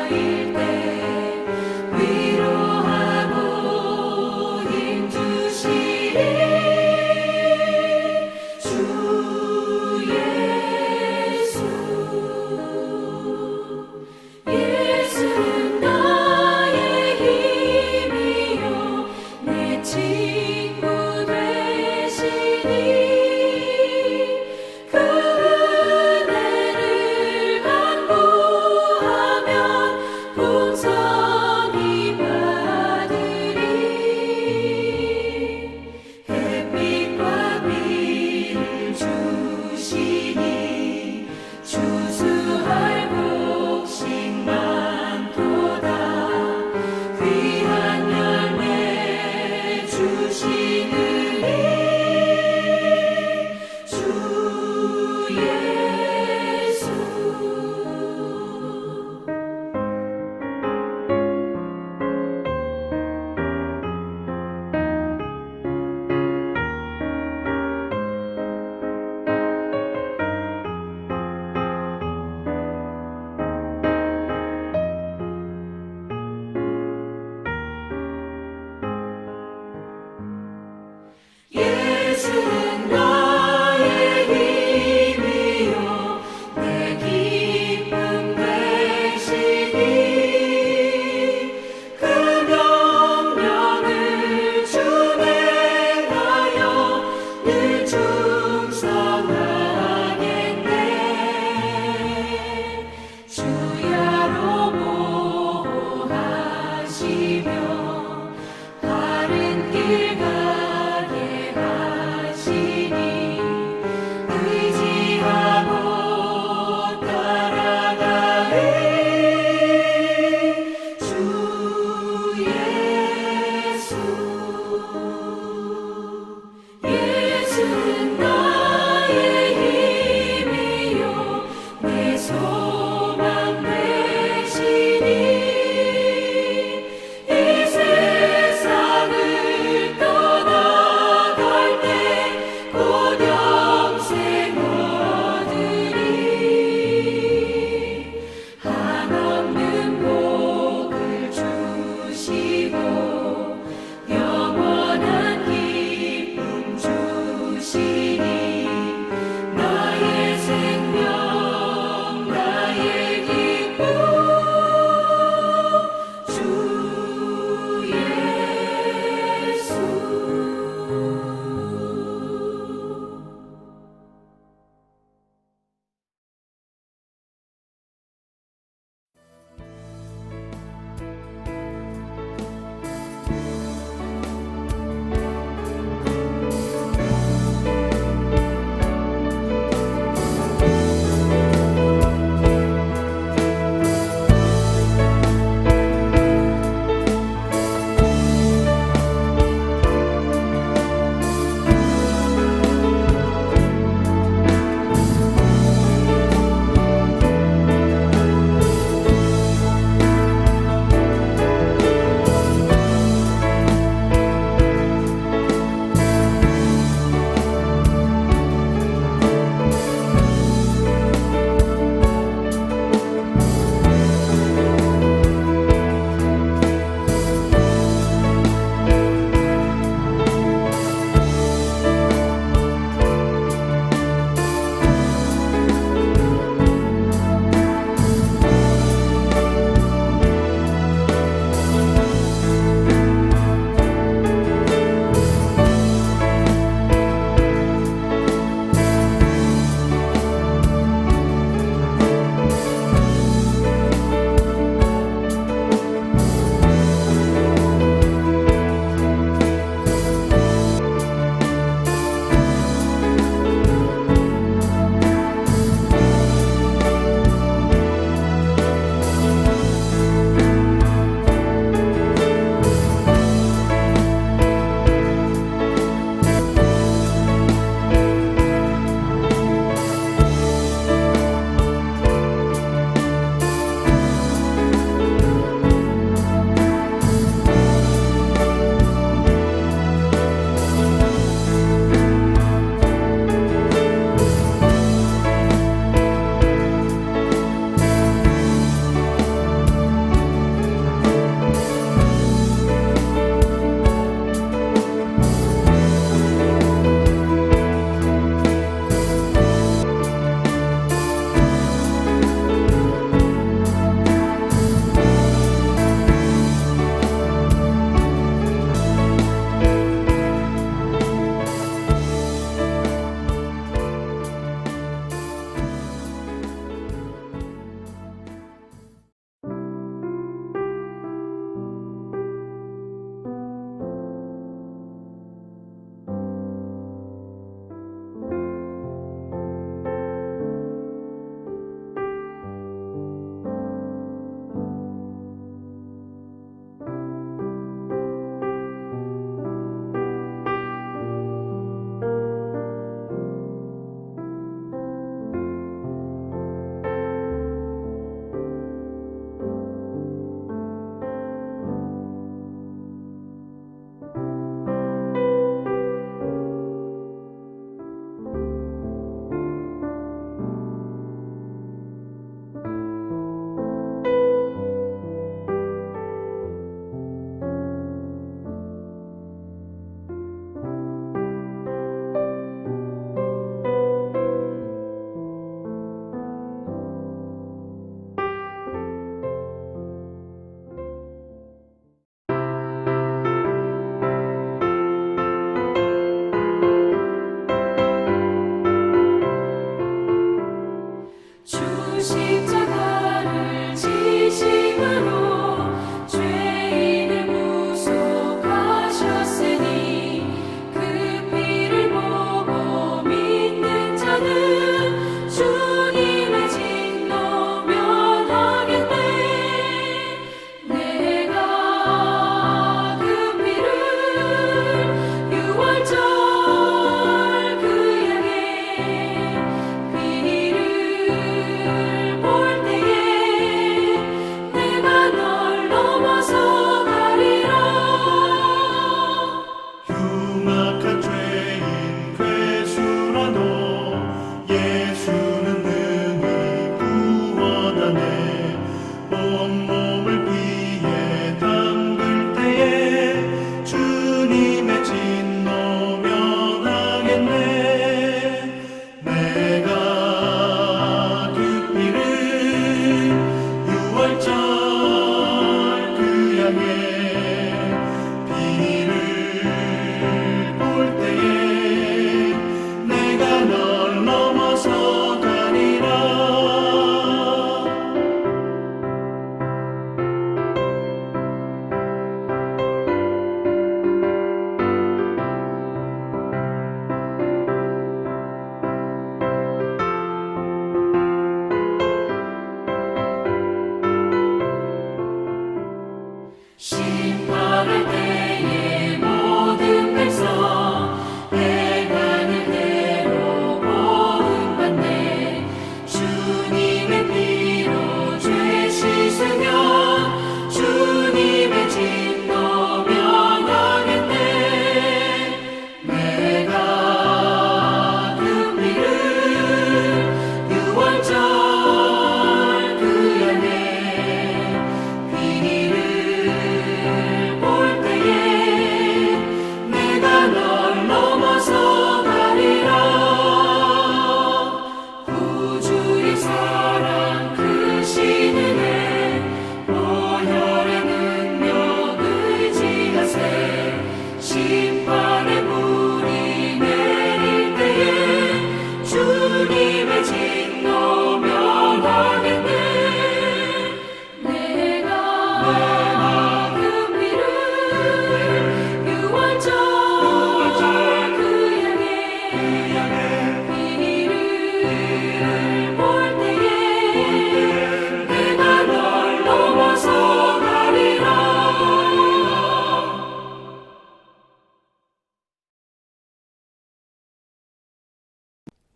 그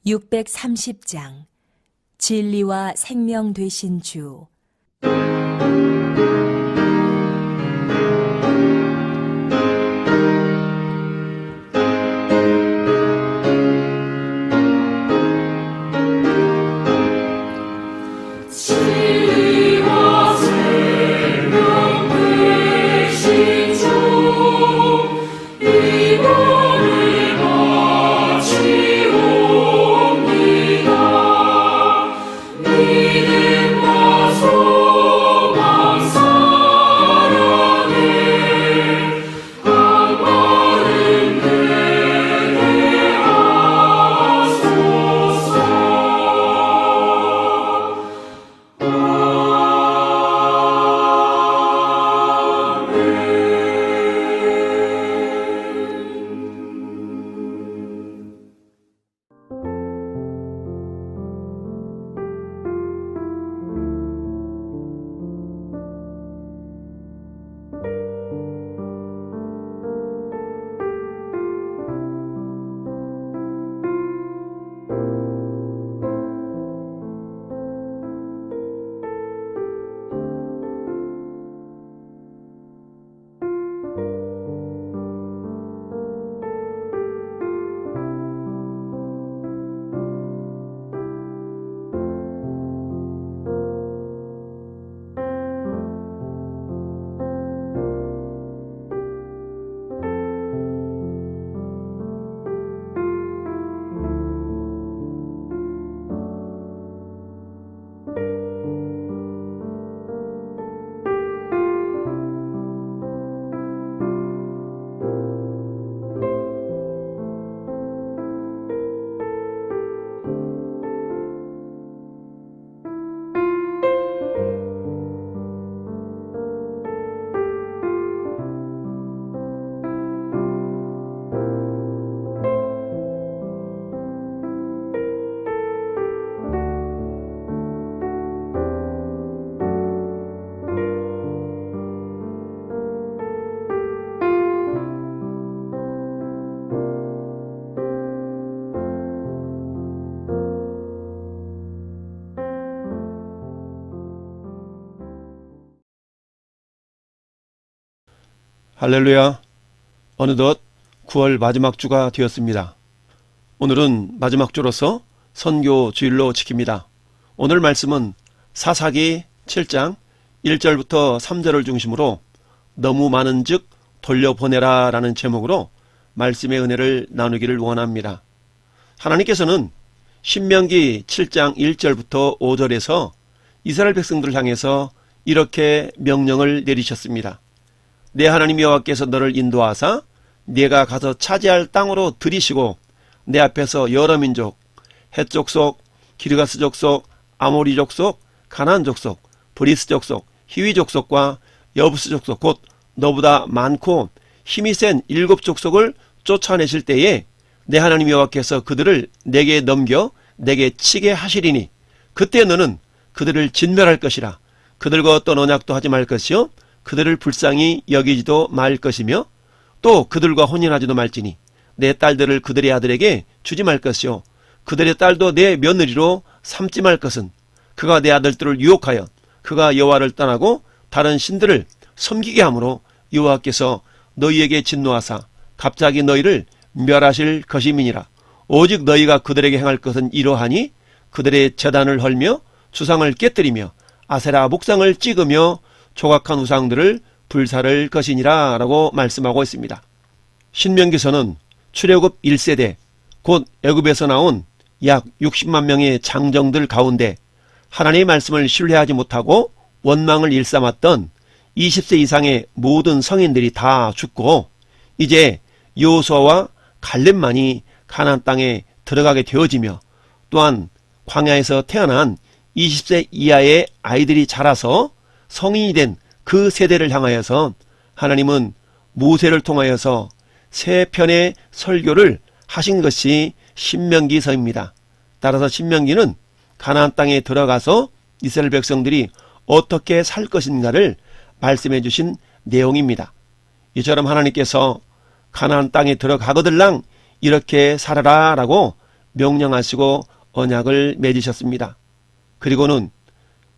630장 진리와 생명 되신 주. 진리와 생명 되신 주, 이번을 바치옵니다. 믿음과 소망 사랑에 강마음 되게 하소서. 할렐루야. 어느덧 9월 마지막 주가 되었습니다. 오늘은 마지막 주로서 선교 주일로 지킵니다. 오늘 말씀은 사사기 7장 1절부터 3절을 중심으로 너무 많은 즉 돌려보내라 라는 제목으로 말씀의 은혜를 나누기를 원합니다. 하나님께서는 신명기 7장 1절부터 5절에서 이스라엘 백성들을 향해서 이렇게 명령을 내리셨습니다. 내 하나님 여호와께서 너를 인도하사 네가 가서 차지할 땅으로 들이시고 내 앞에서 여러 민족, 헷 족속, 기르가스 족속, 아모리 족속, 가나안 족속, 브리스 족속, 히위 족속과 여부스 족속 곧 너보다 많고 힘이 센 7 족속을 쫓아내실 때에 내 하나님 여호와께서 그들을 내게 넘겨 내게 치게 하시리니 그때 너는 그들을 진멸할 것이라. 그들과 어떤 언약도 하지 말 것이요 그들을 불쌍히 여기지도 말 것이며 또 그들과 혼인하지도 말지니 내 딸들을 그들의 아들에게 주지 말 것이요 그들의 딸도 내 며느리로 삼지 말 것은 그가 내 아들들을 유혹하여 그가 여호와를 떠나고 다른 신들을 섬기게 하므로 여호와께서 너희에게 진노하사 갑자기 너희를 멸하실 것임이니라. 오직 너희가 그들에게 행할 것은 이러하니 그들의 제단을 헐며 주상을 깨뜨리며 아세라 목상을 찍으며 조각한 우상들을 불사를 것이니라 라고 말씀하고 있습니다. 신명기서는 출애굽 1세대 곧 애굽에서 나온 약 60만 명의 장정들 가운데 하나님의 말씀을 신뢰하지 못하고 원망을 일삼았던 20세 이상의 모든 성인들이 다 죽고 이제 여호수아와 갈렙만이 가나안 땅에 들어가게 되어지며 또한 광야에서 태어난 20세 이하의 아이들이 자라서 성인이 된 그 세대를 향하여서 하나님은 모세를 통하여서 세 편의 설교를 하신 것이 신명기서입니다. 따라서 신명기는 가나안 땅에 들어가서 이스라엘 백성들이 어떻게 살 것인가를 말씀해 주신 내용입니다. 이처럼 하나님께서 가나안 땅에 들어가거들랑 이렇게 살아라 라고 명령하시고 언약을 맺으셨습니다. 그리고는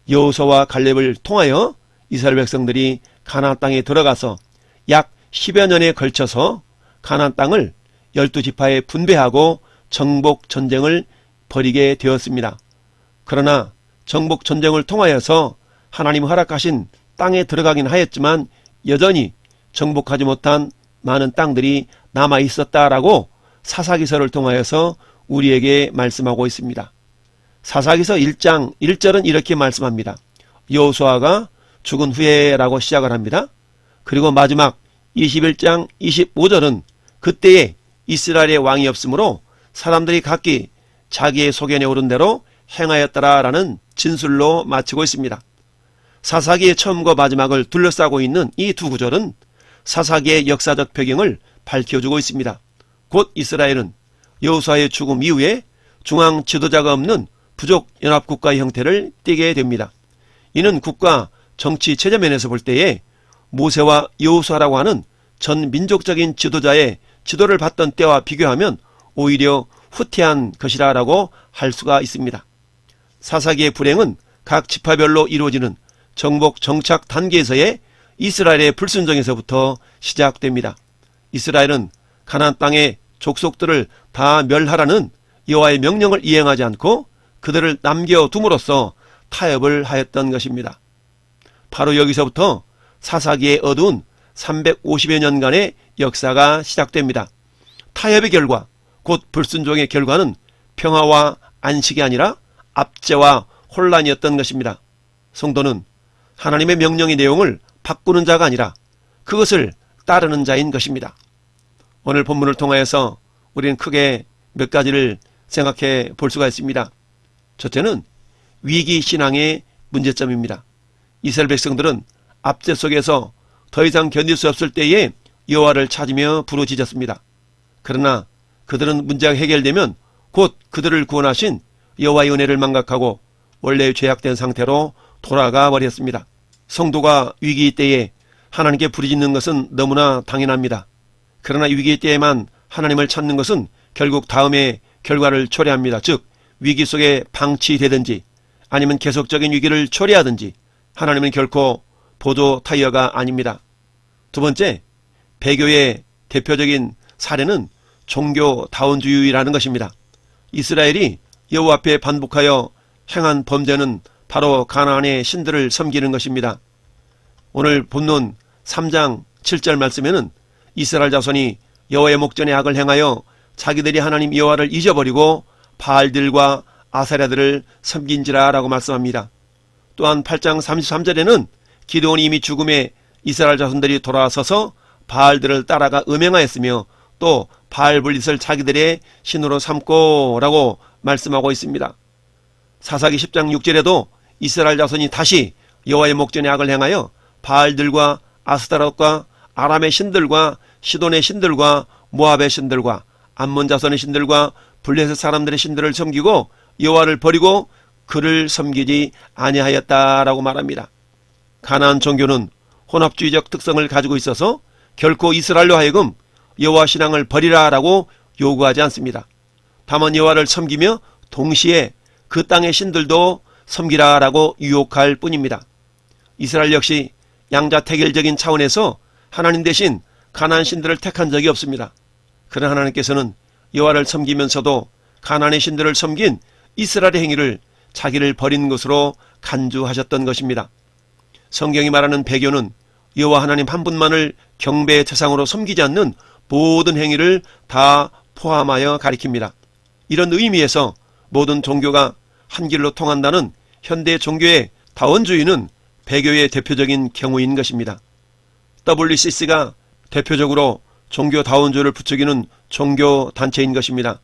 여호수아와 갈렙을 통하여 이스라엘 백성들이 가나안 땅에 들어가서 약 10여 년에 걸쳐서 가나안 땅을 12지파에 분배하고 정복 전쟁을 벌이게 되었습니다. 그러나 정복 전쟁을 통하여서 하나님 허락하신 땅에 들어가긴 하였지만 여전히 정복하지 못한 많은 땅들이 남아 있었다라고 사사기서를 통하여서 우리에게 말씀하고 있습니다. 사사기서 1장 1절은 이렇게 말씀합니다. 여호수아가 죽은 후에라고 시작을 합니다. 그리고 마지막 21장 25절은 그때에 이스라엘의 왕이 없으므로 사람들이 각기 자기의 소견에 오른 대로 행하였더라라는 진술로 마치고 있습니다. 사사기의 처음과 마지막을 둘러싸고 있는 이 두 구절은 사사기의 역사적 배경을 밝혀주고 있습니다. 곧 이스라엘은 여호수아의 죽음 이후에 중앙 지도자가 없는 부족 연합국가의 형태를 띠게 됩니다. 이는 국가 정치 체제 면에서 볼 때에 모세와 여호수아라고 하는 전 민족적인 지도자의 지도를 받던 때와 비교하면 오히려 후퇴한 것이라고 할 수가 있습니다. 사사기의 불행은 각 지파별로 이루어지는 정복 정착 단계에서의 이스라엘의 불순종에서부터 시작됩니다. 이스라엘은 가나안 땅의 족속들을 다 멸하라는 여호와의 명령을 이행하지 않고 그들을 남겨둠으로써 타협을 하였던 것입니다. 바로 여기서부터 사사기의 어두운 350여 년간의 역사가 시작됩니다. 타협의 결과, 곧 불순종의 결과는 평화와 안식이 아니라 압제와 혼란이었던 것입니다. 성도는 하나님의 명령의 내용을 바꾸는 자가 아니라 그것을 따르는 자인 것입니다. 오늘 본문을 통하여서 우리는 크게 몇 가지를 생각해 볼 수가 있습니다. 첫째는 위기 신앙의 문제점입니다. 이스라엘 백성들은 압제 속에서 더 이상 견딜 수 없을 때에 여호와를 찾으며 부르짖었습니다. 그러나 그들은 문제가 해결되면 곧 그들을 구원하신 여호와의 은혜를 망각하고 원래의 죄악된 상태로 돌아가 버렸습니다. 성도가 위기 때에 하나님께 부르짖는 것은 너무나 당연합니다. 그러나 위기 때에만 하나님을 찾는 것은 결국 다음의 결과를 초래합니다. 즉 위기 속에 방치되든지 아니면 계속적인 위기를 초래하든지 하나님은 결코 보조 타이어가 아닙니다. 두 번째, 배교의 대표적인 사례는 종교다원주의라는 것입니다. 이스라엘이 여호와 앞에 반복하여 행한 범죄는 바로 가나안의 신들을 섬기는 것입니다. 오늘 본문 3장 7절 말씀에는 이스라엘 자손이 여호와의 목전에 악을 행하여 자기들이 하나님 여호와를 잊어버리고 바알들과 아세라들을 섬긴지라 라고 말씀합니다. 또한 8장 33절에는 기드온이 이미 죽음에 이스라엘 자손들이 돌아서서 바알들을 따라가 음행하였으며 또 바알불릿을 자기들의 신으로 삼고 라고 말씀하고 있습니다. 사사기 10장 6절에도 이스라엘 자손이 다시 여호와의 목전에 악을 행하여 바알들과 아스타롯과 아람의 신들과 시돈의 신들과 모압의 신들과 암몬 자손의 신들과 블레셋 사람들의 신들을 섬기고 여호와를 버리고 그를 섬기지 아니하였다라고 말합니다. 가나안 종교는 혼합주의적 특성을 가지고 있어서 결코 이스라엘로 하여금 여호와 신앙을 버리라라고 요구하지 않습니다. 다만 여호와를 섬기며 동시에 그 땅의 신들도 섬기라라고 유혹할 뿐입니다. 이스라엘 역시 양자택일적인 차원에서 하나님 대신 가나안 신들을 택한 적이 없습니다. 그러나 하나님께서는 여호와를 섬기면서도 가나안의 신들을 섬긴 이스라엘의 행위를 자기를 버린 것으로 간주하셨던 것입니다. 성경이 말하는 배교는 여호와 하나님 한 분만을 경배의 대상으로 섬기지 않는 모든 행위를 다 포함하여 가리킵니다. 이런 의미에서 모든 종교가 한 길로 통한다는 현대 종교의 다원주의는 배교의 대표적인 경우인 것입니다. WCC가 대표적으로 종교 다원주의를 부추기는 종교 단체인 것입니다.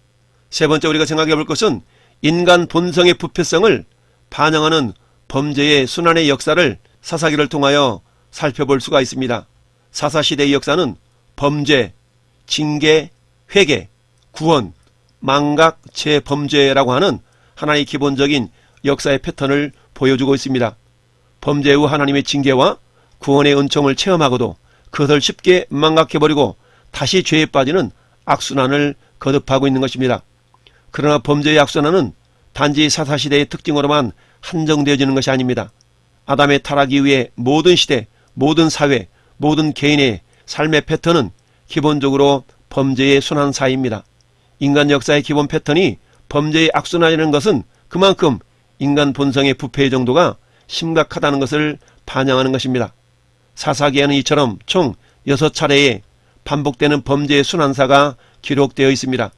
세 번째 우리가 생각해 볼 것은 인간 본성의 부패성을 반영하는 범죄의 순환의 역사를 사사기를 통하여 살펴볼 수가 있습니다. 사사시대의 역사는 범죄, 징계, 회개, 구원, 망각, 재범죄라고 하는 하나의 기본적인 역사의 패턴을 보여주고 있습니다. 범죄 후 하나님의 징계와 구원의 은총을 체험하고도 그것을 쉽게 망각해버리고 다시 죄에 빠지는 악순환을 거듭하고 있는 것입니다. 그러나 범죄의 악순환은 단지 사사시대의 특징으로만 한정되어지는 것이 아닙니다. 아담의 타락 이후에 모든 시대, 모든 사회, 모든 개인의 삶의 패턴은 기본적으로 범죄의 순환사입니다. 인간 역사의 기본 패턴이 범죄의 악순환이라는 것은 그만큼 인간 본성의 부패의 정도가 심각하다는 것을 반영하는 것입니다. 사사기에는 이처럼 총 6차례의 반복되는 범죄의 순환사가 기록되어 있습니다.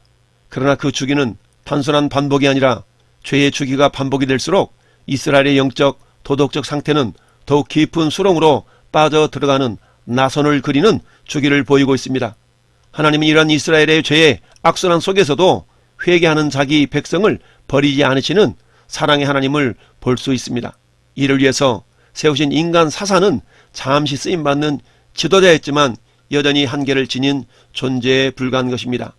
그러나 그 주기는 단순한 반복이 아니라 죄의 주기가 반복이 될수록 이스라엘의 영적, 도덕적 상태는 더욱 깊은 수렁으로 빠져 들어가는 나선을 그리는 주기를 보이고 있습니다. 하나님은 이러한 이스라엘의 죄의 악순환 속에서도 회개하는 자기 백성을 버리지 않으시는 사랑의 하나님을 볼 수 있습니다. 이를 위해서 세우신 인간 사사는 잠시 쓰임받는 지도자였지만 여전히 한계를 지닌 존재에 불과한 것입니다.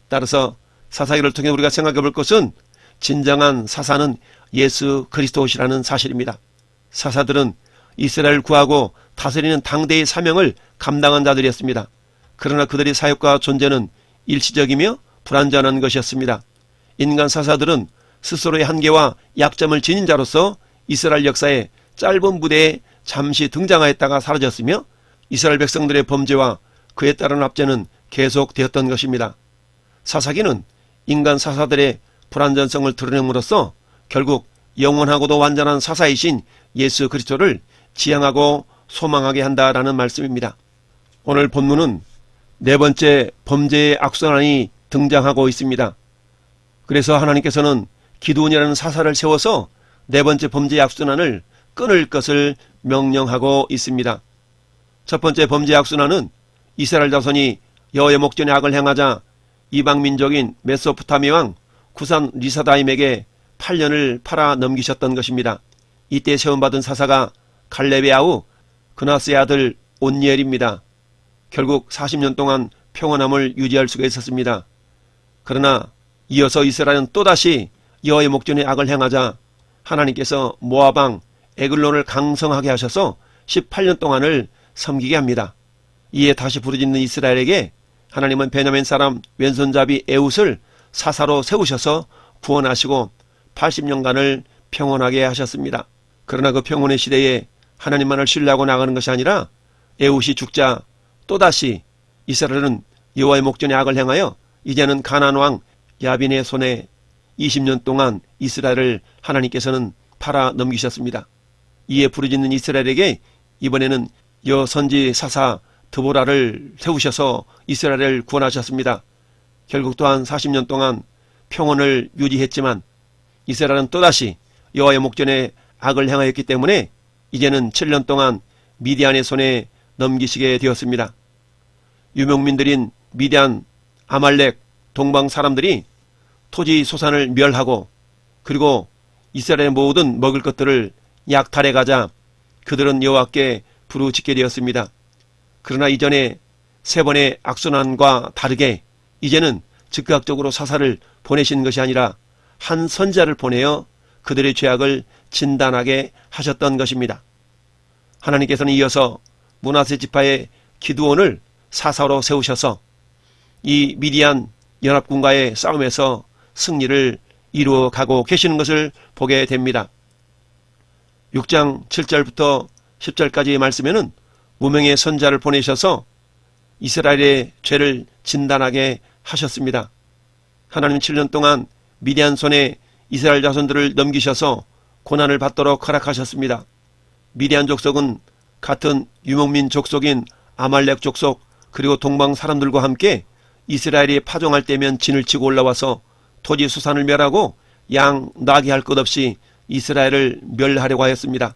따라서 사사기를 통해 우리가 생각해 볼 것은 진정한 사사는 예수 그리스도시라는 사실입니다. 사사들은 이스라엘을 구하고 다스리는 당대의 사명을 감당한 자들이었습니다. 그러나 그들의 사역과 존재는 일시적이며 불완전한 것이었습니다. 인간 사사들은 스스로의 한계와 약점을 지닌 자로서 이스라엘 역사의 짧은 무대에 잠시 등장하였다가 사라졌으며 이스라엘 백성들의 범죄와 그에 따른 압제는 계속되었던 것입니다. 사사기는 인간 사사들의 불완전성을 드러냄으로써 결국 영원하고도 완전한 사사이신 예수 그리스도를 지향하고 소망하게 한다라는 말씀입니다. 오늘 본문은 네 번째 범죄의 악순환이 등장하고 있습니다. 그래서 하나님께서는 기드온이라는 사사를 세워서 네 번째 범죄의 악순환을 끊을 것을 명령하고 있습니다. 첫 번째 범죄의 악순환은 이스라엘 자손이 여호와의 목전에 악을 행하자 이방민족인 메소포타미 왕 구산 리사다임에게 8년을 팔아 넘기셨던 것입니다. 이때 세움받은 사사가 갈렙의 아우 그나스의 아들 온니엘입니다. 결국 40년 동안 평온함을 유지할 수가 있었습니다. 그러나 이어서 이스라엘은 또다시 여호와의 목전에 악을 행하자 하나님께서 모압 왕 에글론을 강성하게 하셔서 18년 동안을 섬기게 합니다. 이에 다시 부르짖는 이스라엘에게 하나님은 베냐민 사람 왼손잡이 에웃을 사사로 세우셔서 구원하시고 80년간을 평온하게 하셨습니다. 그러나 그 평온의 시대에 하나님만을 신뢰하고 나가는 것이 아니라 에웃이 죽자 또다시 이스라엘은 여호와의 목전에 악을 행하여 이제는 가나안 왕 야빈의 손에 20년 동안 이스라엘을 하나님께서는 팔아 넘기셨습니다. 이에 부르짖는 이스라엘에게 이번에는 여선지 사사 드보라를 세우셔서 이스라엘을 구원하셨습니다. 결국 또한 40년 동안 평온을 유지했지만 이스라엘은 또다시 여호와의 목전에 악을 행하였기 때문에 이제는 7년 동안 미디안의 손에 넘기시게 되었습니다. 유목민들인 미디안, 아말렉, 동방 사람들이 토지 소산을 멸하고 그리고 이스라엘의 모든 먹을 것들을 약탈해 가자 그들은 여호와께 부르짖게 되었습니다. 그러나 이전에 세 번의 악순환과 다르게 이제는 즉각적으로 사사를 보내신 것이 아니라 한 선지자를 보내어 그들의 죄악을 진단하게 하셨던 것입니다. 하나님께서는 이어서 므낫세 지파의 기드온을 사사로 세우셔서 이 미디안 연합군과의 싸움에서 승리를 이루어 가고 계시는 것을 보게 됩니다. 6장 7절부터 10절까지의 말씀에는 무명의 선자를 보내셔서 이스라엘의 죄를 진단하게 하셨습니다. 하나님 7년 동안 미디안 손에 이스라엘 자손들을 넘기셔서 고난을 받도록 허락하셨습니다. 미디안 족속은 같은 유목민 족속인 아말렉 족속 그리고 동방 사람들과 함께 이스라엘이 파종할 때면 진을 치고 올라와서 토지 수산을 멸하고 양, 나귀 할 것 없이 이스라엘을 멸하려고 하였습니다.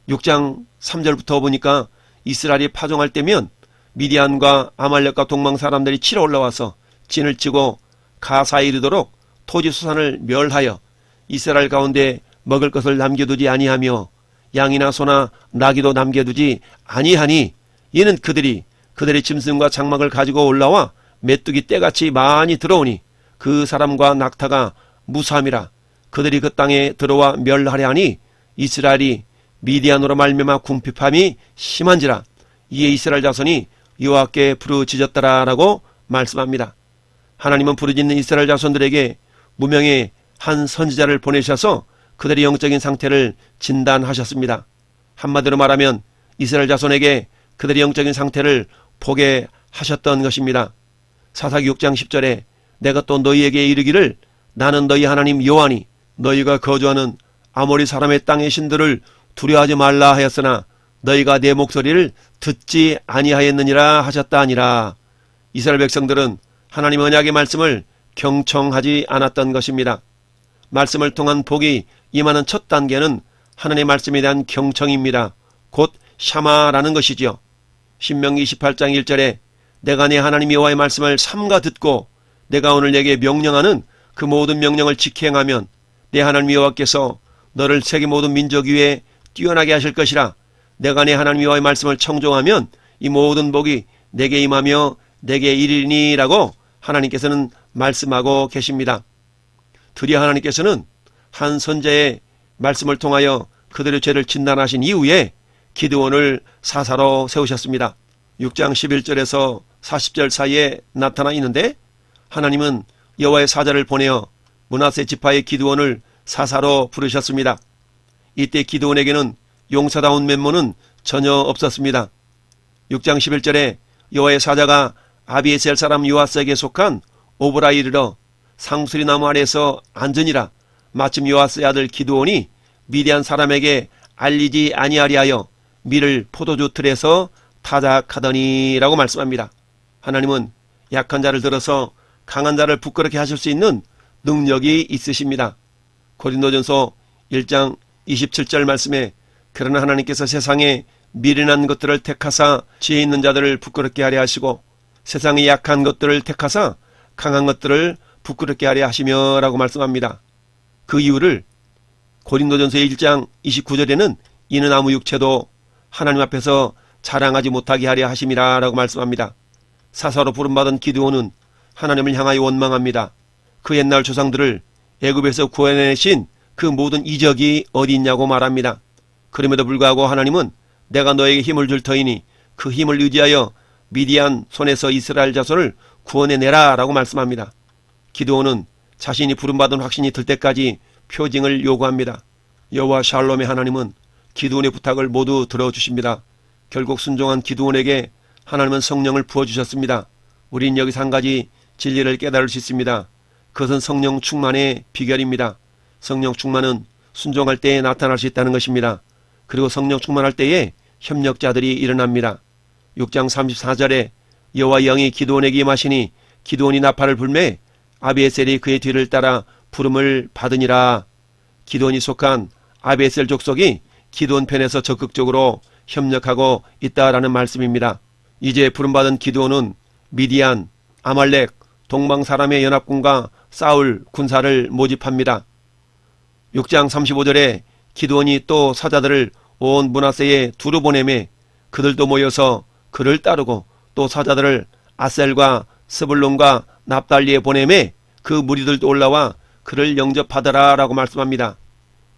6장 3절부터 보니까 이스라엘이 파종할 때면 미디안과 아말렉과 동방 사람들이 치러 올라와서 진을 치고 가사에 이르도록 토지 수산을 멸하여 이스라엘 가운데 먹을 것을 남겨두지 아니하며 양이나 소나 나귀도 남겨두지 아니하니 이는 그들의 짐승과 장막을 가지고 올라와 메뚜기 떼같이 많이 들어오니 그 사람과 낙타가 무사함이라. 그들이 그 땅에 들어와 멸하려 하니 이스라엘이 미디안으로 말미암아 궁핍함이 심한지라. 이에 이스라엘 자손이 여호와께 부르짖었더라라고 말씀합니다. 하나님은 부르짖는 이스라엘 자손들에게 무명의 한 선지자를 보내셔서 그들의 영적인 상태를 진단하셨습니다. 한마디로 말하면 이스라엘 자손에게 그들의 영적인 상태를 보게 하셨던 것입니다. 사사기 6장 10절에 내가 또 너희에게 이르기를 나는 너희 하나님 여호와니 너희가 거주하는 아모리 사람의 땅의 신들을 두려워하지 말라 하였으나 너희가 내 목소리를 듣지 아니하였느니라 하셨다 하니라. 이스라엘 백성들은 하나님 언약의 말씀을 경청하지 않았던 것입니다. 말씀을 통한 복이 임하는 첫 단계는 하나님의 말씀에 대한 경청입니다. 곧 샤마라는 것이지요. 신명기 28장 1절에 내가 내 하나님 여호와의 말씀을 삼가 듣고 내가 오늘 내게 명령하는 그 모든 명령을 지행하면 내 하나님 여호와께서 너를 세계 모든 민족 위에 뛰어나게 하실 것이라. 내가 내 하나님 여호와의 말씀을 청종하면 이 모든 복이 내게 임하며 내게 이르리니라고 하나님께서는 말씀하고 계십니다. 드디어 하나님께서는 한 선지자의 말씀을 통하여 그들의 죄를 진단하신 이후에 기드온을 사사로 세우셨습니다. 6장 11절에서 40절 사이에 나타나 있는데 하나님은 여호와의 사자를 보내어 므낫세 지파의 기드온을 사사로 부르셨습니다. 이때 기드온에게는 용사다운 면모는 전혀 없었습니다. 6장 11절에 여호와의 사자가 아비에셀 사람 요아스에게 속한 오브라에 이르러 상수리 나무 아래에서 앉으니라. 마침 요아스의 아들 기드온이 미디안 사람에게 알리지 아니하리하여 밀을 포도주 틀에서 타작하더니라고 말씀합니다. 하나님은 약한 자를 들어서 강한 자를 부끄럽게 하실 수 있는 능력이 있으십니다. 고린도전서 1장 27절 말씀에 그러나 하나님께서 세상에 미련한 것들을 택하사 지혜 있는 자들을 부끄럽게 하려 하시고 세상의 약한 것들을 택하사 강한 것들을 부끄럽게 하려 하시며 라고 말씀합니다. 그 이유를 고린도전서 1장 29절에는 이는 아무 육체도 하나님 앞에서 자랑하지 못하게 하려 하심이라 라고 말씀합니다. 사사로 부름받은 기드온은 하나님을 향하여 원망합니다. 그 옛날 조상들을 애굽에서 구해내신 그 모든 이적이 어디 있냐고 말합니다. 그럼에도 불구하고 하나님은 내가 너에게 힘을 줄 터이니 그 힘을 의지하여 미디안 손에서 이스라엘 자손을 구원해내라 라고 말씀합니다. 기드온은 자신이 부름받은 확신이 들 때까지 표징을 요구합니다. 여호와 샬롬의 하나님은 기드온의 부탁을 모두 들어주십니다. 결국 순종한 기드온에게 하나님은 성령을 부어주셨습니다. 우린 여기서 한 가지 진리를 깨달을 수 있습니다. 그것은 성령 충만의 비결입니다. 성령 충만은 순종할 때에 나타날 수 있다는 것입니다. 그리고 성령 충만할 때에 협력자들이 일어납니다. 6장 34절에 여호와 영이 기드온에게 임하시니 기드온이 나팔을 불매 아비에셀이 그의 뒤를 따라 부름을 받으니라. 기드온이 속한 아비에셀 족속이 기드온 편에서 적극적으로 협력하고 있다라는 말씀입니다. 이제 부름받은 기드온은 미디안, 아말렉, 동방 사람의 연합군과 싸울 군사를 모집합니다. 6장 35절에 기드온이 또 사자들을 온 므낫세에 두루 보내매 그들도 모여서 그를 따르고 또 사자들을 아셀과 스불론과 납달리에 보내매 그 무리들도 올라와 그를 영접하더라 라고 말씀합니다.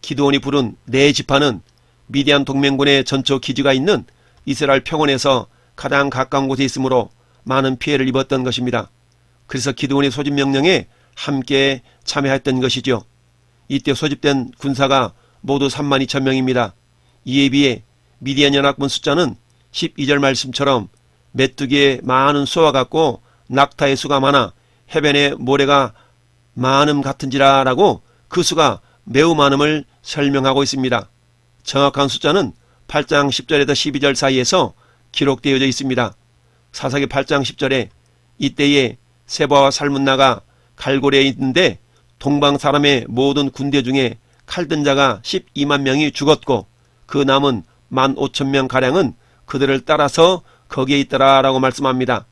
기드온이 부른 네 지파는 미디안 동맹군의 전초 기지가 있는 이스라엘 평원에서 가장 가까운 곳에 있으므로 많은 피해를 입었던 것입니다. 그래서 기드온의 소집 명령에 함께 참여했던 것이죠. 이때 소집된 군사가 모두 32,000명입니다. 이에 비해 미디안 연합군 숫자는 12절 말씀처럼 메뚜기의 많은 수와 같고 낙타의 수가 많아 해변의 모래가 많음 같은지라 라고 그 수가 매우 많음을 설명하고 있습니다. 정확한 숫자는 8장 10절에서 12절 사이에서 기록되어져 있습니다. 사사기 8장 10절에 이때에 세바와 살문나가 갈고리에 있는데 동방 사람의 모든 군대 중에 칼든 자가 12만 명이 죽었고 그 남은 15,000명 그들을 따라서 거기에 있더라 라고 말씀합니다.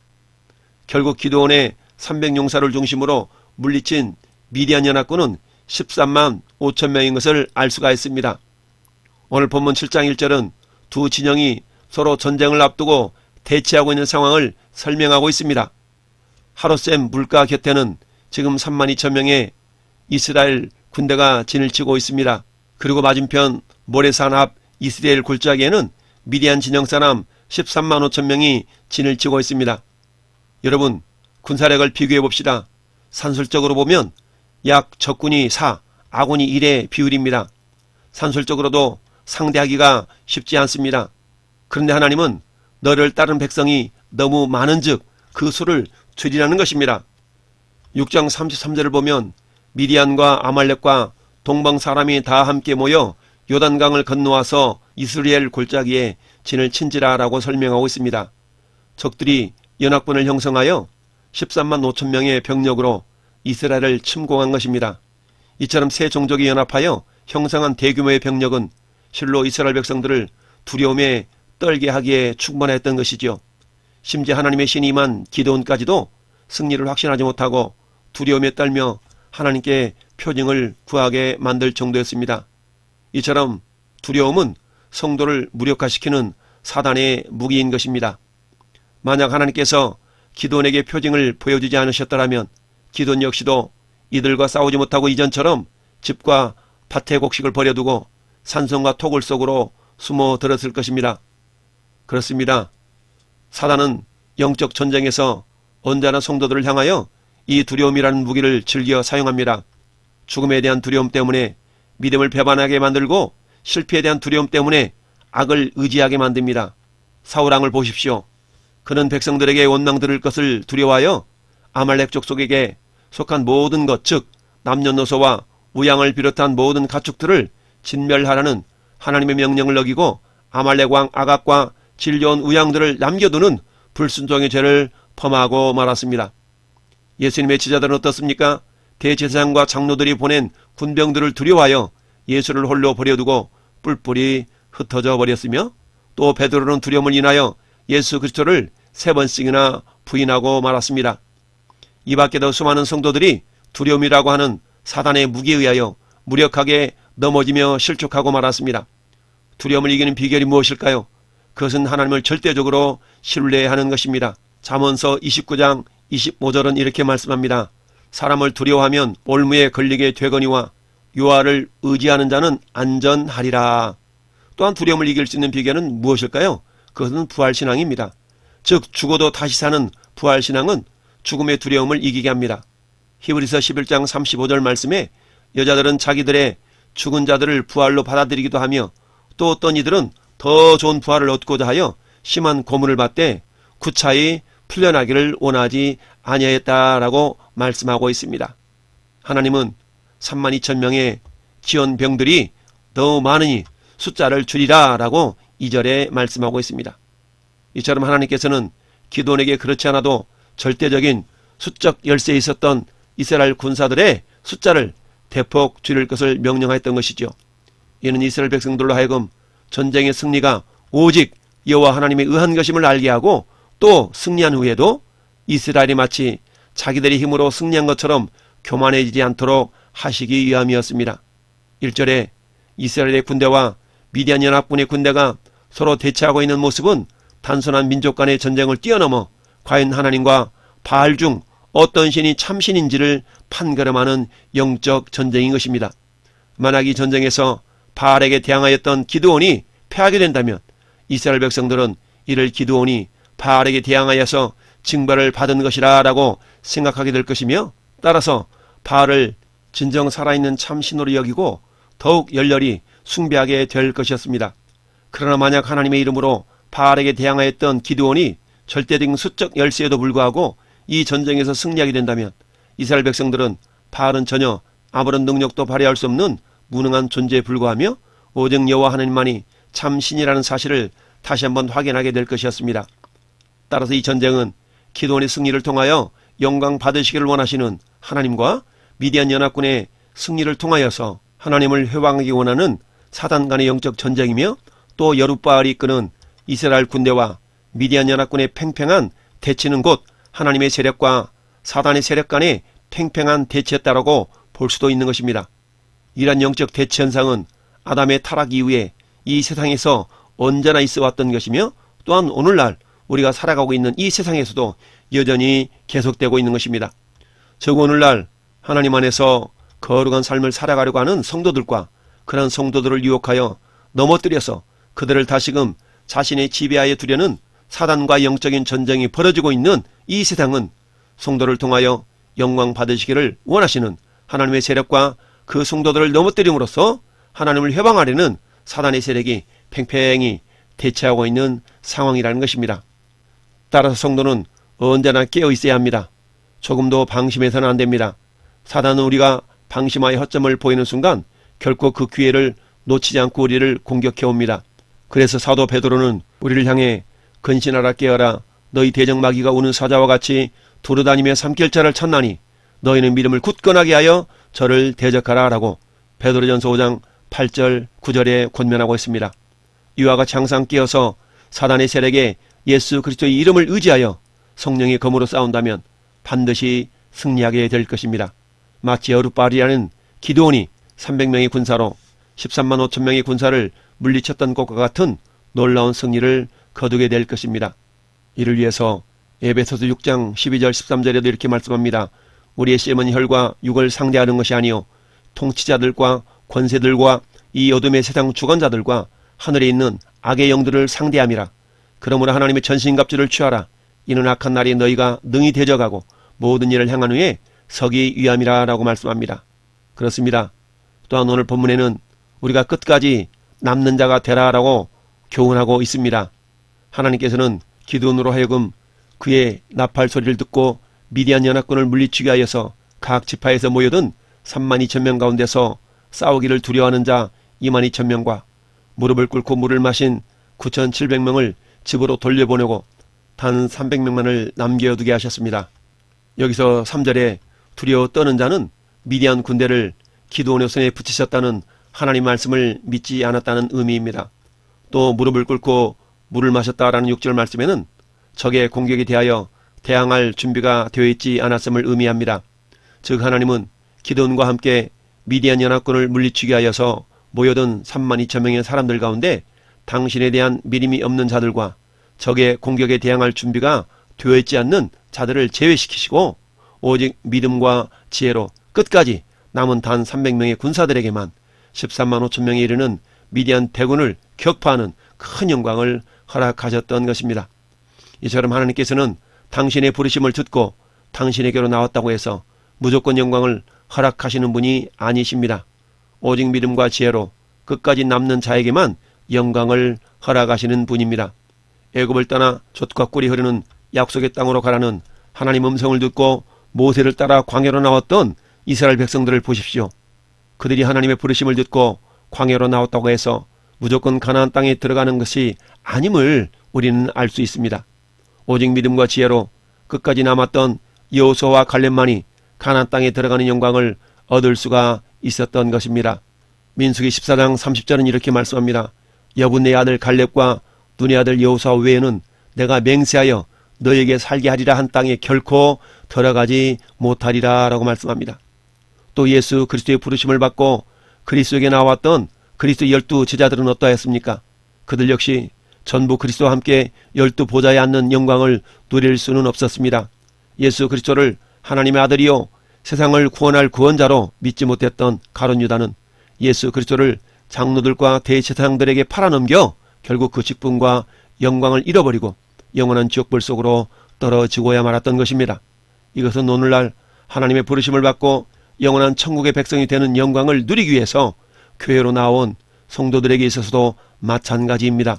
결국 기드온의 300용사를 중심으로 물리친 미디안 연합군은 13만 5천 명인 것을 알 수가 있습니다. 오늘 본문 7장 1절은 두 진영이 서로 전쟁을 앞두고 대치하고 있는 상황을 설명하고 있습니다. 하롯셈 물가 곁에는 지금 32,000명의 이스라엘 군대가 진을 치고 있습니다. 그리고 맞은편 모래산 앞 이스라엘 골짜기에는 미디안 진영 사람 13만 5천 명이 진을 치고 있습니다. 여러분, 군사력을 비교해 봅시다. 산술적으로 보면 약 적군이 4, 아군이 1의 비율입니다. 산술적으로도 상대하기가 쉽지 않습니다. 그런데 하나님은 너를 따른 백성이 너무 많은즉 그 수를 줄이라는 것입니다. 6장 33절을 보면 미디안과 아말렉과 동방 사람이 다 함께 모여 요단강을 건너와서 이스라엘 골짜기에 진을 친지라라고 설명하고 있습니다. 적들이 연합군을 형성하여 13만 5천 명의 병력으로 이스라엘을 침공한 것입니다. 이처럼 세 종족이 연합하여 형성한 대규모의 병력은 실로 이스라엘 백성들을 두려움에 떨게 하기에 충분했던 것이죠. 심지어 하나님의 신이 임한 기드온까지도 승리를 확신하지 못하고 두려움에 떨며 하나님께 표징을 구하게 만들 정도였습니다. 이처럼 두려움은 성도를 무력화시키는 사단의 무기인 것입니다. 만약 하나님께서 기드온에게 표징을 보여주지 않으셨더라면 기드온 역시도 이들과 싸우지 못하고 이전처럼 집과 밭의 곡식을 버려두고 산성과 토굴 속으로 숨어 들었을 것입니다. 그렇습니다. 사단은 영적 전쟁에서 언제나 성도들을 향하여 이 두려움이라는 무기를 즐겨 사용합니다. 죽음에 대한 두려움 때문에 믿음을 배반하게 만들고 실패에 대한 두려움 때문에 악을 의지하게 만듭니다. 사울왕을 보십시오. 그는 백성들에게 원망 들을 것을 두려워하여 아말렉 족속에게 속한 모든 것, 즉 남녀노소와 우양을 비롯한 모든 가축들을 진멸하라는 하나님의 명령을 어기고 아말렉 왕 아각과 질려온 우양들을 남겨두는 불순종의 죄를 범하고 말았습니다. 예수님의 제자들은 어떻습니까? 대제사장과 장로들이 보낸 군병들을 두려워하여 예수를 홀로 버려두고 뿔뿔이 흩어져 버렸으며 또 베드로는 두려움을 인하여 예수 그리스도를 3번씩이나 부인하고 말았습니다. 이 밖에도 수많은 성도들이 두려움이라고 하는 사단의 무기에 의하여 무력하게 넘어지며 실족하고 말았습니다. 두려움을 이기는 비결이 무엇일까요? 그것은 하나님을 절대적으로 신뢰하는 것입니다. 잠언서 29장 25절은 이렇게 말씀합니다. 사람을 두려워하면 올무에 걸리게 되거니와 여호와를 의지하는 자는 안전하리라. 또한 두려움을 이길 수 있는 비결은 무엇일까요? 그것은 부활신앙입니다. 즉 죽어도 다시 사는 부활신앙은 죽음의 두려움을 이기게 합니다. 히브리서 11장 35절 말씀에 여자들은 자기들의 죽은 자들을 부활로 받아들이기도 하며 또 어떤 이들은 더 좋은 부활을 얻고자 하여 심한 고문을 받되 구차히 풀려나기를 원하지 아니하였다라고 말씀하고 있습니다. 하나님은 32,000명의 지원병들이 너무 많으니 숫자를 줄이라 라고 2절에 말씀하고 있습니다. 이처럼 하나님께서는 기드온에게 그렇지 않아도 절대적인 수적 열세에 있었던 이스라엘 군사들의 숫자를 대폭 줄일 것을 명령하였던 것이죠. 이는 이스라엘 백성들로 하여금 전쟁의 승리가 오직 여호와 하나님에 의한 것임을 알게 하고 또 승리한 후에도 이스라엘이 마치 자기들의 힘으로 승리한 것처럼 교만해지지 않도록 하시기 위함이었습니다. 1절에 이스라엘의 군대와 미디안 연합군의 군대가 서로 대치하고 있는 모습은 단순한 민족 간의 전쟁을 뛰어넘어 과연 하나님과 바알 중 어떤 신이 참신인지를 판가름하는 영적 전쟁인 것입니다. 만약 이 전쟁에서 바알에게 대항하였던 기드온이 패하게 된다면 이스라엘 백성들은 이를 기드온이 바알에게 대항하여서 징벌을 받은 것이라 라고 생각하게 될 것이며 따라서 바알을 진정 살아있는 참신으로 여기고 더욱 열렬히 숭배하게 될 것이었습니다. 그러나 만약 하나님의 이름으로 바알에게 대항하였던 기드온이 절대적인 수적 열세에도 불구하고 이 전쟁에서 승리하게 된다면 이스라엘 백성들은 바알은 전혀 아무런 능력도 발휘할 수 없는 무능한 존재에 불과하며 오직 여호와 하나님만이 참신이라는 사실을 다시 한번 확인하게 될 것이었습니다. 따라서 이 전쟁은 기드온의 승리를 통하여 영광 받으시기를 원하시는 하나님과 미디안 연합군의 승리를 통하여서 하나님을 회방하기 원하는 사단 간의 영적 전쟁이며 또 여룻바알이 이끄는 이스라엘 군대와 미디안 연합군의 팽팽한 대치는 곧 하나님의 세력과 사단의 세력 간의 팽팽한 대치였다라고 볼 수도 있는 것입니다. 이러한 영적 대치 현상은 아담의 타락 이후에 이 세상에서 언제나 있어 왔던 것이며 또한 오늘날 우리가 살아가고 있는 이 세상에서도 여전히 계속되고 있는 것입니다. 즉 오늘날 하나님 안에서 거룩한 삶을 살아가려고 하는 성도들과 그런 성도들을 유혹하여 넘어뜨려서 그들을 다시금 자신의 지배하에 두려는 사단과 영적인 전쟁이 벌어지고 있는 이 세상은 성도를 통하여 영광 받으시기를 원하시는 하나님의 세력과 그 성도들을 넘어뜨림으로써 하나님을 회방하려는 사단의 세력이 팽팽히 대치하고 있는 상황이라는 것입니다. 따라서 성도는 언제나 깨어 있어야 합니다. 조금도 방심해서는 안 됩니다. 사단은 우리가 방심하여 허점을 보이는 순간 결코 그 기회를 놓치지 않고 우리를 공격해 옵니다. 그래서 사도 베드로는 우리를 향해 근신하라 깨어라 너희 대적마귀가 우는 사자와 같이 두루다니며 삼킬자를 찾나니 너희는 믿음을 굳건하게 하여 저를 대적하라 라고 베드로전서 5장 8절 9절에 권면하고 있습니다. 이와 같이 항상 깨어서 사단의 세력에 예수 그리스도의 이름을 의지하여 성령의 검으로 싸운다면 반드시 승리하게 될 것입니다. 마치 여룻바알이라는 기드온이 300명의 군사로 13만 5천 명의 군사를 물리쳤던 것과 같은 놀라운 승리를 거두게 될 것입니다. 이를 위해서 에베소서 6장 12절 13절에도 이렇게 말씀합니다. 우리의 씨름은 혈과 육을 상대하는 것이 아니요 통치자들과 권세들과 이 어둠의 세상 주관자들과 하늘에 있는 악의 영들을 상대함이라. 그러므로 하나님의 전신갑주를 취하라. 이는 악한 날에 너희가 능히 대적하고 모든 일을 행한 후에 서기 위함이라 라고 말씀합니다. 그렇습니다. 또한 오늘 본문에는 우리가 끝까지 남는 자가 되라 라고 교훈하고 있습니다. 하나님께서는 기드온으로 하여금 그의 나팔 소리를 듣고 미디안 연합군을 물리치게 하여서 각 지파에서 모여든 3만 2천 명 가운데서 싸우기를 두려워하는 자 2만 2천 명과 무릎을 꿇고 물을 마신 9,700명을 집으로 돌려보내고 단 300명만을 남겨두게 하셨습니다. 여기서 3절에 두려워 떠는 자는 미디안 군대를 기드온의 손에 붙이셨다는 하나님 말씀을 믿지 않았다는 의미입니다. 또 무릎을 꿇고 물을 마셨다라는 6절 말씀에는 적의 공격에 대하여 대항할 준비가 되어 있지 않았음을 의미합니다. 즉 하나님은 기드온과 함께 미디안 연합군을 물리치게 하여서 모여든 3만 2천 명의 사람들 가운데 당신에 대한 믿음이 없는 자들과 적의 공격에 대항할 준비가 되어 있지 않는 자들을 제외시키시고 오직 믿음과 지혜로 끝까지 남은 단 300명의 군사들에게만 13만 5천 명에 이르는 미디안 대군을 격파하는 큰 영광을 허락하셨던 것입니다. 이처럼 하나님께서는 당신의 부르심을 듣고 당신에게로 나왔다고 해서 무조건 영광을 허락하시는 분이 아니십니다. 오직 믿음과 지혜로 끝까지 남는 자에게만 영광을 허락하시는 분입니다. 애굽을 떠나 젖과 꿀이 흐르는 약속의 땅으로 가라는 하나님 음성을 듣고 모세를 따라 광야로 나왔던 이스라엘 백성들을 보십시오. 그들이 하나님의 부르심을 듣고 광야로 나왔다고 해서 무조건 가나안 땅에 들어가는 것이 아님을 우리는 알 수 있습니다. 오직 믿음과 지혜로 끝까지 남았던 여호수아와 갈렙만이 가나안 땅에 들어가는 영광을 얻을 수가 있었던 것입니다. 민수기 14장 30절은 이렇게 말씀합니다. 여분네 아들 갈렙과 눈의 아들 여호수아 외에는 내가 맹세하여 너에게 살게 하리라 한 땅에 결코 들어가지 못하리라 라고 말씀합니다. 또 예수 그리스도의 부르심을 받고 그리스도에게 나왔던 그리스도 12 제자들은 어떠했습니까? 그들 역시 전부 그리스도와 함께 12 보좌에 앉는 영광을 누릴 수는 없었습니다. 예수 그리스도를 하나님의 아들이요 세상을 구원할 구원자로 믿지 못했던 가룟 유다는 예수 그리스도를 장로들과 대제사장들에게 팔아넘겨 결국 그 직분과 영광을 잃어버리고 영원한 지옥불 속으로 떨어지고야 말았던 것입니다. 이것은 오늘날 하나님의 부르심을 받고 영원한 천국의 백성이 되는 영광을 누리기 위해서 교회로 나온 성도들에게 있어서도 마찬가지입니다.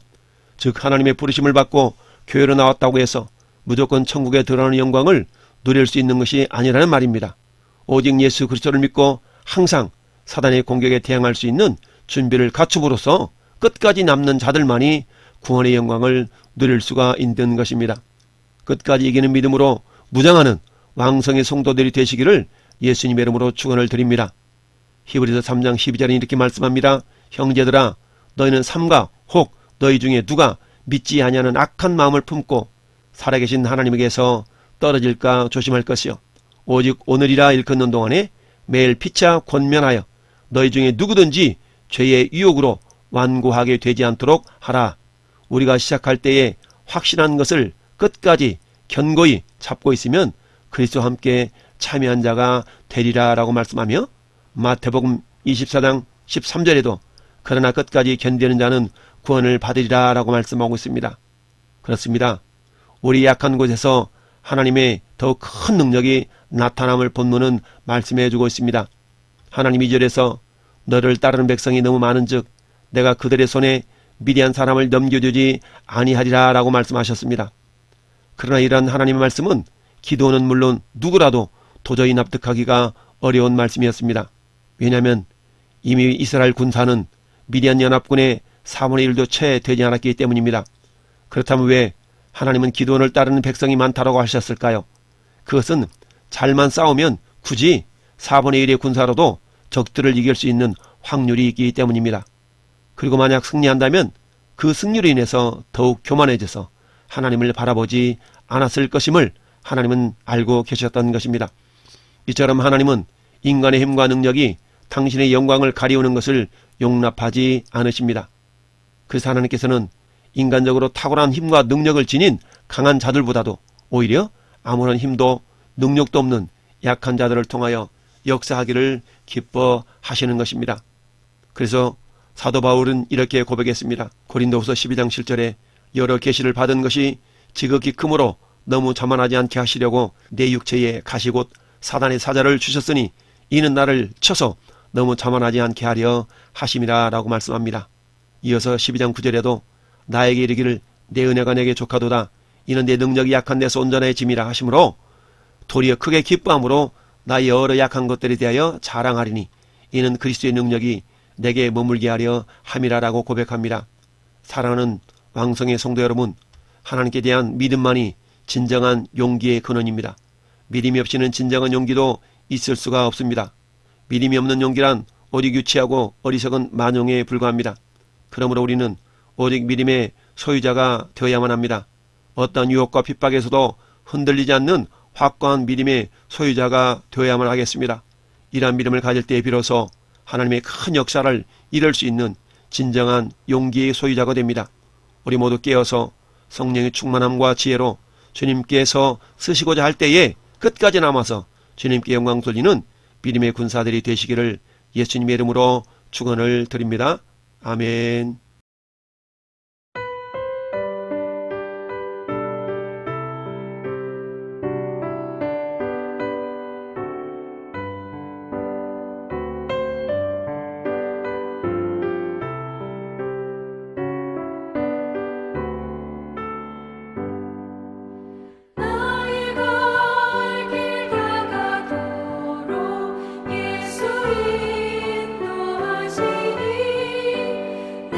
즉 하나님의 부르심을 받고 교회로 나왔다고 해서 무조건 천국에 들어가는 영광을 누릴 수 있는 것이 아니라는 말입니다. 오직 예수 그리스도를 믿고 항상 사단의 공격에 대항할 수 있는 준비를 갖춤으로써 끝까지 남는 자들만이 구원의 영광을 누릴 수가 있는 것입니다. 끝까지 이기는 믿음으로 무장하는 왕성의 성도들이 되시기를 예수님의 이름으로 축원을 드립니다. 히브리서 3장 12절에 이렇게 말씀합니다. 형제들아 너희는 삼가 혹 너희 중에 누가 믿지 아니하는 악한 마음을 품고 살아계신 하나님에게서 떨어질까 조심할 것이요 오직 오늘이라 일컫는 동안에 매일 피차 권면하여 너희 중에 누구든지 죄의 유혹으로 완고하게 되지 않도록 하라. 우리가 시작할 때에 확신한 것을 끝까지 견고히 잡고 있으면 그리스도와 함께 참여한 자가 되리라 라고 말씀하며 마태복음 24장 13절에도 그러나 끝까지 견디는 자는 구원을 받으리라 라고 말씀하고 있습니다. 그렇습니다. 우리 약한 곳에서 하나님의 더욱 큰 능력이 나타남을 본문은 말씀해주고 있습니다. 하나님 2절에서 너를 따르는 백성이 너무 많은즉 내가 그들의 손에 미디안 사람을 넘겨주지 아니하리라 라고 말씀하셨습니다. 그러나 이러한 하나님의 말씀은 기도는 물론 누구라도 도저히 납득하기가 어려운 말씀이었습니다. 왜냐하면 이미 이스라엘 군사는 미디안 연합군의 4분의 1도 채 되지 않았기 때문입니다. 그렇다면 왜 하나님은 기도원을 따르는 백성이 많다고 하셨을까요? 그것은 잘만 싸우면 굳이 4분의 1의 군사로도 적들을 이길 수 있는 확률이 있기 때문입니다. 그리고 만약 승리한다면 그 승리로 인해서 더욱 교만해져서 하나님을 바라보지 않았을 것임을 하나님은 알고 계셨던 것입니다. 이처럼 하나님은 인간의 힘과 능력이 당신의 영광을 가리우는 것을 용납하지 않으십니다. 그래서 하나님께서는 인간적으로 탁월한 힘과 능력을 지닌 강한 자들보다도 오히려 아무런 힘도 능력도 없는 약한 자들을 통하여 역사하기를 기뻐하시는 것입니다. 그래서 사도 바울은 이렇게 고백했습니다. 고린도후서 12장 7절에 여러 계시를 받은 것이 지극히 크므로 너무 자만하지 않게 하시려고 내 육체에 가시 곧 사단의 사자를 주셨으니 이는 나를 쳐서 너무 자만하지 않게 하려 하심이라 라고 말씀합니다. 이어서 12장 9절에도 나에게 이르기를 내 은혜가 내게 족하도다 이는 내 능력이 약한 데서 온전해짐이라 하시므로 도리어 크게 기뻐함으로 나의 여러 약한 것들에 대하여 자랑하리니 이는 그리스도의 능력이 내게 머물게 하려 함이라라고 고백합니다. 사랑하는 왕성의 성도 여러분, 하나님께 대한 믿음만이 진정한 용기의 근원입니다. 믿음이 없이는 진정한 용기도 있을 수가 없습니다. 믿음이 없는 용기란 오직 유치하고 어리석은 만용에 불과합니다. 그러므로 우리는 오직 믿음의 소유자가 되어야만 합니다. 어떤 유혹과 핍박에서도 흔들리지 않는 확고한 믿음의 소유자가 되어야만 하겠습니다. 이러한 믿음을 가질 때 비로소 하나님의 큰 역사를 이룰 수 있는 진정한 용기의 소유자가 됩니다. 우리 모두 깨어서 성령의 충만함과 지혜로 주님께서 쓰시고자 할 때에 끝까지 남아서 주님께 영광 돌리는 믿음의 군사들이 되시기를 예수님의 이름으로 축원을 드립니다. 아멘. 나의 갈 길 다가도록 예수 인도하시니 내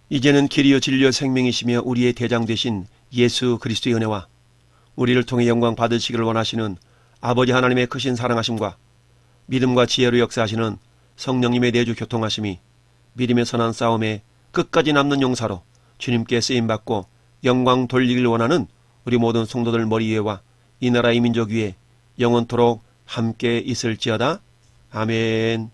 이제는 길이요 진리요 생명이시며 우리의 대장 되신 예수 그리스도의 은혜와 우리를 통해 영광 받으시기를 원하시는 아버지 하나님의 크신 사랑하심과 믿음과 지혜로 역사하시는 성령님의 내주 교통하심이 믿음의 선한 싸움에 끝까지 남는 용사로 주님께 쓰임받고 영광 돌리길 원하는 우리 모든 성도들 머리 위에와 이 나라 이 민족 위에 영원토록 함께 있을지어다. 아멘.